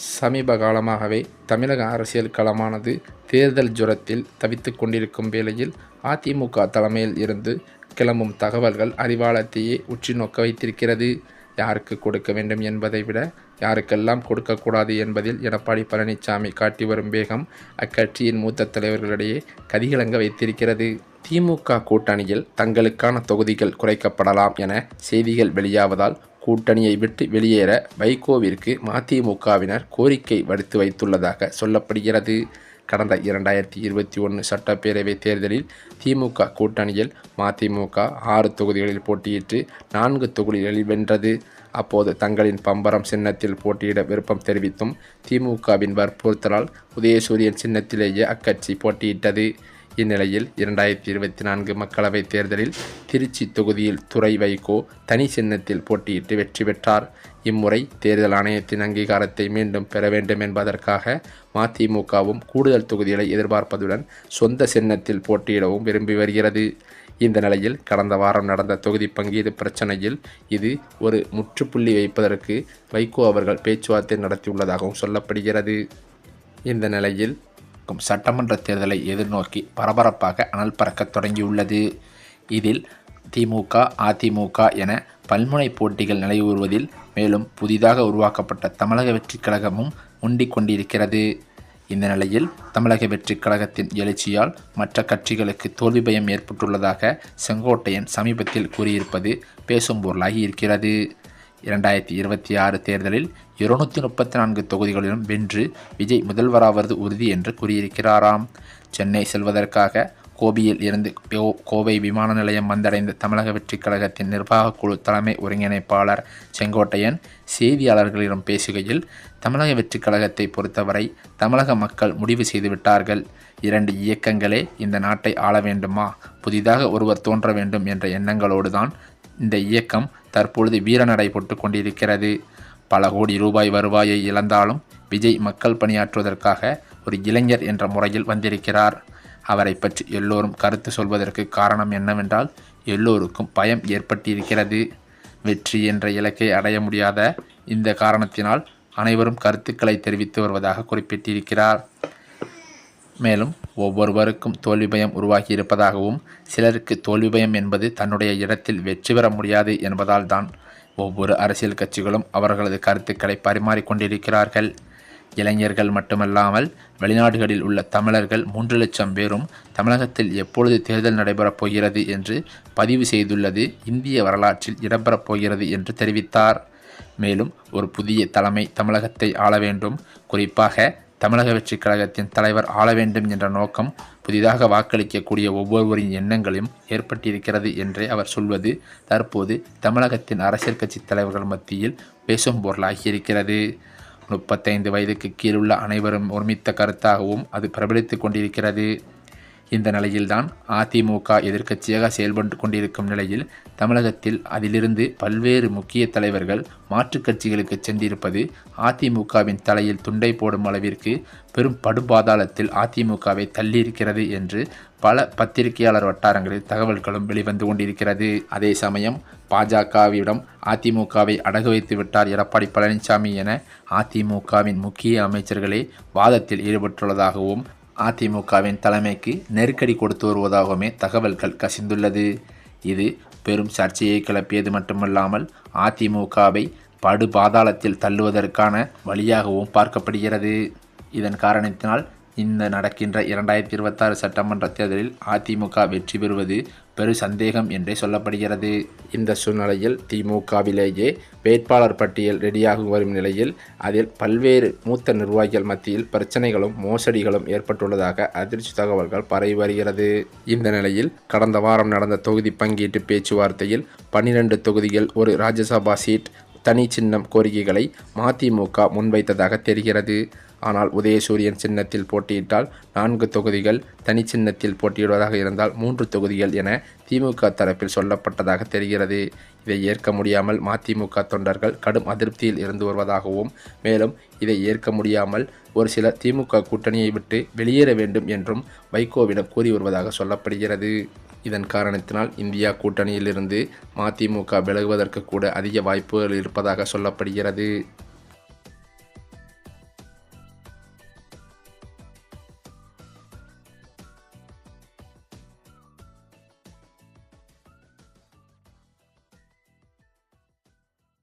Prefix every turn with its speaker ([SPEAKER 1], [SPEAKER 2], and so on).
[SPEAKER 1] சமீப காலமாகவே தமிழக அரசியல் களமானது தேர்தல் ஜுரத்தில் தவித்து கொண்டிருக்கும் வேளையில் அதிமுக தலைமையில் இருந்து கிளம்பும் தகவல்கள் அறிவாலயத்தையே உற்று நோக்க வைத்திருக்கிறது. யாருக்கு கொடுக்க வேண்டும் என்பதை விட யாருக்கெல்லாம் கொடுக்கக்கூடாது என்பதில் எடப்பாடி பழனிசாமி காட்டி வரும் வேகம் அக்கட்சியின் மூத்த தலைவர்களிடையே கதிகலங்க வைத்திருக்கிறது. திமுக கூட்டணியில் தங்களுக்கான தொகுதிகள் குறைக்கப்படலாம் என செய்திகள் வெளியாவதால் கூட்டணியை விட்டு வெளியேற வைகோவிற்கு மதிமுகவினர் கோரிக்கை விடுத்து வைத்துள்ளதாக சொல்லப்படுகிறது. கடந்த 2021 சட்டப்பேரவை தேர்தலில் திமுக கூட்டணியில் மதிமுக 6 தொகுதிகளில் போட்டியிட்டு 4 தொகுதிகளில் வென்றது. அப்போது தங்களின் பம்பரம் சின்னத்தில் போட்டியிட விருப்பம் தெரிவித்தும் திமுகவின் வற்புறுத்தலால் உதயசூரியன் சின்னத்திலேயே அக்கட்சி போட்டியிட்டது. இந்நிலையில் 2024 மக்களவைத் தேர்தலில் திருச்சி தொகுதியில் துரை வைகோ தனி சின்னத்தில் போட்டியிட்டு வெற்றி பெற்றார். இம்முறை தேர்தல் ஆணையத்தின் அங்கீகாரத்தை மீண்டும் பெற வேண்டும் என்பதற்காக மதிமுகவும் கூடுதல் தொகுதிகளை எதிர்பார்ப்பதுடன் சொந்த சின்னத்தில் போட்டியிடவும் விரும்பி வருகிறது. இந்த நிலையில் கடந்த வாரம் நடந்த தொகுதி பங்கீடு பிரச்சனையில் இது ஒரு முற்றுப்புள்ளி வைப்பதற்கு வைகோ அவர்கள் பேச்சுவார்த்தை நடத்தியுள்ளதாகவும் சொல்லப்படுகிறது. இந்த நிலையில் சட்டமன்ற தேர்தலை எதிர்நோக்கி பரபரப்பாக அனல் பறக்க தொடங்கியுள்ளது. இதில் திமுக, அதிமுக என பல்முனை போட்டிகள் நிலையூறுவதில் மேலும் புதிதாக உருவாக்கப்பட்ட தமிழக வெற்றிக் கழகமும் முண்டிக் கொண்டிருக்கிறது. இந்த நிலையில் தமிழக வெற்றிக் கழகத்தின் எழுச்சியால் மற்ற கட்சிகளுக்கு தோல்வி பயம் ஏற்பட்டுள்ளதாக செங்கோட்டையன் சமீபத்தில் கூறியிருப்பது பேசும் பொருளாகி இருக்கிறது. 2026 தேர்தலில் 234 தொகுதிகளிலும் வென்று விஜய் முதல்வராவது உறுதி என்று கூறியிருக்கிறாராம். சென்னை செல்வதற்காக கோபியில் இருந்து கோவை விமான நிலையம் வந்தடைந்த தமிழக வெற்றிக் கழகத்தின் நிர்வாக குழு தலைமை ஒருங்கிணைப்பாளர் செங்கோட்டையன் செய்தியாளர்களிடம் பேசுகையில், தமிழக வெற்றிக் கழகத்தை பொறுத்தவரை தமிழக மக்கள் முடிவு செய்துவிட்டார்கள். 2 இயக்கங்களே இந்த நாட்டை ஆள வேண்டுமா, புதிதாக ஒருவர் தோன்ற வேண்டும் என்ற எண்ணங்களோடு தான் இந்த இயக்கம் தற்பொழுது வீரநடை போட்டு கொண்டிருக்கிறது. பல கோடி ரூபாய் வருவாயை இழந்தாலும் விஜய் மக்கள் பணியாற்றுவதற்காக ஒரு இளைஞர் என்ற முறையில் வந்திருக்கிறார். அவரை பற்றி எல்லோரும் கருத்து சொல்வதற்கு காரணம் என்னவென்றால், எல்லோருக்கும் பயம் ஏற்பட்டிருக்கிறது. வெற்றி என்ற இலக்கை அடைய முடியாத இந்த காரணத்தினால் அனைவரும் கருத்துக்களை தெரிவித்து வருவதாக குறிப்பிட்டிருக்கிறார். மேலும் ஒவ்வொருவருக்கும் தோல்வி பயம் உருவாகி இருப்பதாகவும், சிலருக்கு தோல்வி பயம் என்பது தன்னுடைய இடத்தில் வெற்றி பெற முடியாது என்பதால் தான் ஒவ்வொரு அரசியல் கட்சிகளும் அவர்களது கருத்துக்களை பரிமாறிக்கொண்டிருக்கிறார்கள். இளைஞர்கள் மட்டுமல்லாமல் வெளிநாடுகளில் உள்ள தமிழர்கள் 3 லட்சம் பேரும் தமிழகத்தில் எப்பொழுது தேர்தல் நடைபெறப் போகிறது என்று பதிவு செய்துள்ளது இந்திய வரலாற்றில் இடம்பெறப் போகிறது என்று தெரிவித்தார். மேலும் ஒரு புதிய தலைமை தமிழகத்தை ஆள வேண்டும், குறிப்பாக தமிழக வெற்றிக் கழகத்தின் தலைவர் ஆள வேண்டும் என்ற நோக்கம் புதிதாக வாக்களிக்கக்கூடிய ஒவ்வொருவரின் எண்ணங்களையும் ஏற்பட்டிருக்கிறது என்றே அவர் சொல்வது தற்போது தமிழகத்தின் அரசியல் கட்சி தலைவர்கள் மத்தியில் பேசும் பொருளாகியிருக்கிறது. 35 வயதுக்கு கீழுள்ள அனைவரும் ஒருமித்த கருத்தாகவும் அது பிரபலித்து கொண்டிருக்கிறது. இந்த நிலையில்தான் அதிமுக எதிர்க்கட்சியாக செயல்பட்டு கொண்டிருக்கும் நிலையில் தமிழகத்தில் அதிலிருந்து பல்வேறு முக்கிய தலைவர்கள் மாற்றுக் கட்சிகளுக்கு சென்றிருப்பது அதிமுகவின் தலையில் துண்டை போடும் அளவிற்கு பெரும் படுபாதாளத்தில் அதிமுகவை தள்ளியிருக்கிறது என்று பல பத்திரிகையாளர் வட்டாரங்களில் தகவல்களும் வெளிவந்து கொண்டிருக்கிறது. அதே சமயம் பாஜகவிடம் அதிமுகவை அடகு வைத்து விட்டார் எடப்பாடி பழனிசாமி என அதிமுகவின் முக்கிய அமைச்சர்களே வாதத்தில் ஈடுபட்டுள்ளதாகவும் அதிமுகவின் தலைமைக்கு நெருக்கடி கொடுத்து வருவதாகவுமே தகவல்கள் கசிந்துள்ளது. இது பெரும் சர்ச்சையை கிளப்பியது மட்டுமல்லாமல் அதிமுகவை படுபாதாளத்தில் தள்ளுவதற்கான வழியாகவும் பார்க்கப்படுகிறது. இதன் காரணத்தினால் இந்த நடக்கின்ற 2026 சட்டமன்ற தேர்தலில் அதிமுக வெற்றி பெறுவது பெரு சந்தேகம் என்றே சொல்லப்படுகிறது. இந்த சூழ்நிலையில் திமுகவிலேயே வேட்பாளர் பட்டியல் ரெடியாகி வரும் நிலையில் அதில் பல்வேறு மூத்த நிர்வாகிகள் மத்தியில் பிரச்சனைகளும் மோசடிகளும் ஏற்பட்டுள்ளதாக அதிர்ச்சி தகவல்கள் பரவி வருகிறது. இந்த நிலையில் கடந்த வாரம் நடந்த தொகுதி பங்கீட்டு பேச்சுவார்த்தையில் 12 தொகுதிகள் ஒரு ராஜ்யசபா சீட் தனி சின்னம் கோரிக்கைகளை மதிமுக முன்வைத்ததாக தெரிகிறது. ஆனால் உதயசூரியன் சின்னத்தில் போட்டியிட்டால் 4 தொகுதிகள், தனி சின்னத்தில் போட்டியிடுவதாக இருந்தால் 3 தொகுதிகள் என திமுக தரப்பில் சொல்லப்பட்டதாக தெரிகிறது. இதை ஏற்க முடியாமல் மதிமுக தொண்டர்கள் கடும் அதிருப்தியில் இருந்து வருவதாகவும், மேலும் இதை ஏற்க முடியாமல் ஒரு சிலர் திமுக கூட்டணியை விட்டு வெளியேற வேண்டும் என்றும் வைகோவிடம் கூறி வருவதாக சொல்லப்படுகிறது. இதன் காரணத்தினால் இந்தியா கூட்டணியிலிருந்து மதிமுக விலகுவதற்கு கூட அதிக வாய்ப்புகள் இருப்பதாக சொல்லப்படுகிறது.